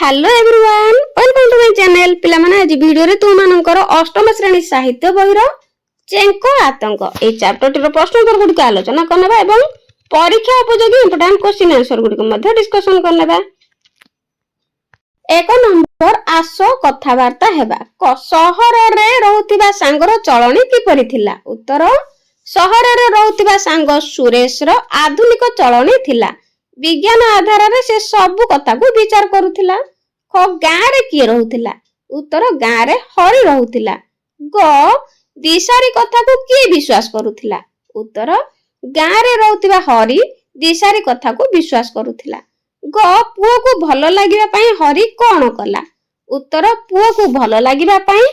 Hello everyone welcome to my channel पिला माने आज वीडियो रे तुम मानकर अष्टम श्रेणी साहित्य बहिर चेंको आतंक ए चैप्टर टिर प्रश्न उत्तर गुडी का आलोचना करनेबा एवं परीक्षा उपयोगी इंपोर्टेंट क्वेश्चन आंसर गुडी को मध्ये डिस्कशन करनेबा। एक नंबर आसो कथावार्ता हेबा सहर रे रहउतिबा सांगर चलणी किपरि थिला। उत्तर सहर रे रहउतिबा सांग सुरेश रो आधुनिक चलणी थिला। विज्ञान आधार रे से सब कथा को विचार करूथिला। ख गाँ रे किए रहउथिला। उत्तर गाँ रे हरि रहउथिला। ग दिशारी कथा को किए विश्वास करूथिला। उत्तर गाँ रे रहउतिबा हरि दिशारी कथा को विश्वास करूथिला। ग पुओ को भल लागिबा पई हरि कोन कला। उत्तर पुओ को भल लागिबा पई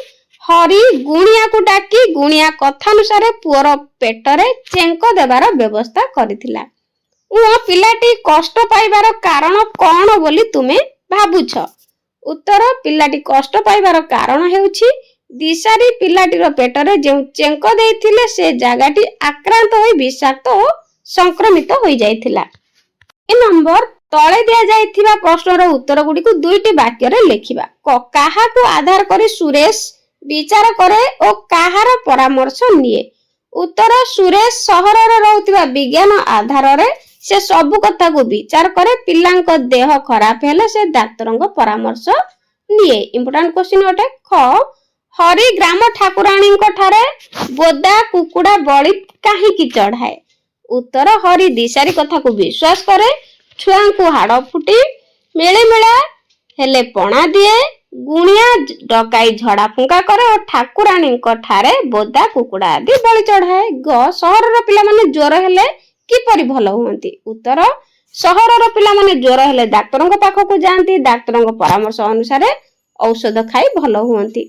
हरि गुणिया को डाकी गुणिया कथा अनुसार पुओर पेटरे चेंको देबार व्यवस्था करिथिला। पिलाटी कष्ट पाइबार कारण कौन बोली तुमे भाबुछ। उत्तर पिलाटी कष्ट पाइबार कारण हेउछि दिशारी पिलाटीर पेटरे जे चेंको देइथिले से जगाटी आक्रांत होई विषाक्त और संक्रमित होई जाइथिला। ए नंबर तळे दिया जाइथिबा प्रश्नर उत्तर गुडी को दुईटी वाक्य रे लेखिबा। काहा को आधार करी सुरेश विचार करे और काहार परामर्श निये। उत्तर सुरेश सहर रे रहउतिबा विज्ञान आधार रे से सब कथा को विचार करे। पिलांक देह खराब हेले से डाक्टर परामर्श निये। इंपोर्टेंट क्वेश्चन अटे। ख हरि ग्राम ठाकुराणी ठारे बोदा कुकुड़ा बळी काहे की चढ़ाए। उत्तर हरि दिशारी कथा को विश्वास करे। छुआ को हाड़ फुटी मिले मिला हेले पणा दिए गुणिया डकाई झड़ा फुंका करे और ठाकुराणी ठारे बोदा कुकुड़ा आदि बळी चढ़ाए। ग सहर पिला माने ज्वर हेले किपरि भल हुअंती। उत्तर सहरर पिला माने ज्वर हेले डाक्टर पाखक जाती डाक्टर परामर्श अनुसार औषध खाई भल हुअंती।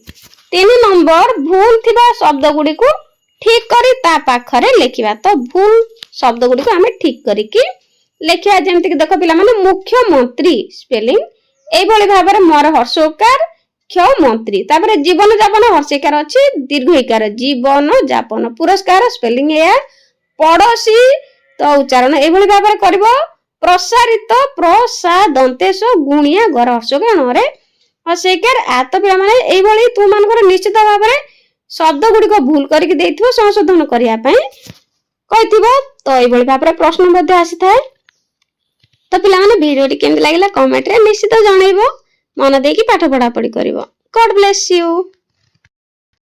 3 नंबर भूल थिबा शब्द गुडी को ठीक करी ता पाखरे लेखिबा। तो भूल शब्द गुडी को हमें ठीक करी की लेखिबा। जेमति कि देखो पिला माने मुख्यमंत्री स्पेलिंग एई भली भाबरे मोर हर्षोकार क्ष मंत्री तापर जीवन जापन हर्षिकार अछि दीर्घइकार जीवन जापन पुरस्कार स्पेलिंग या पड़ोसी तो उच्चारण एई भली भाबरे करबो। प्रसारित प्रसा दंतेश गुणिया घर हर्षगण रे हर्षिकार आत पिला माने एई भली तु मानकर निश्चित भाबरे शब्द गुडी को भूल करके देथिबो संशोधन करिया पई कहिथिबो। तो एई भली भाबरे प्रश्न मध्ये आसी थाए। तो पिला माने वीडियो टी केमति लागिला कमेंट रे निश्चित जणाइबो। मन देकी पाठ पढ़ा पढ़ी करिवो। God bless you.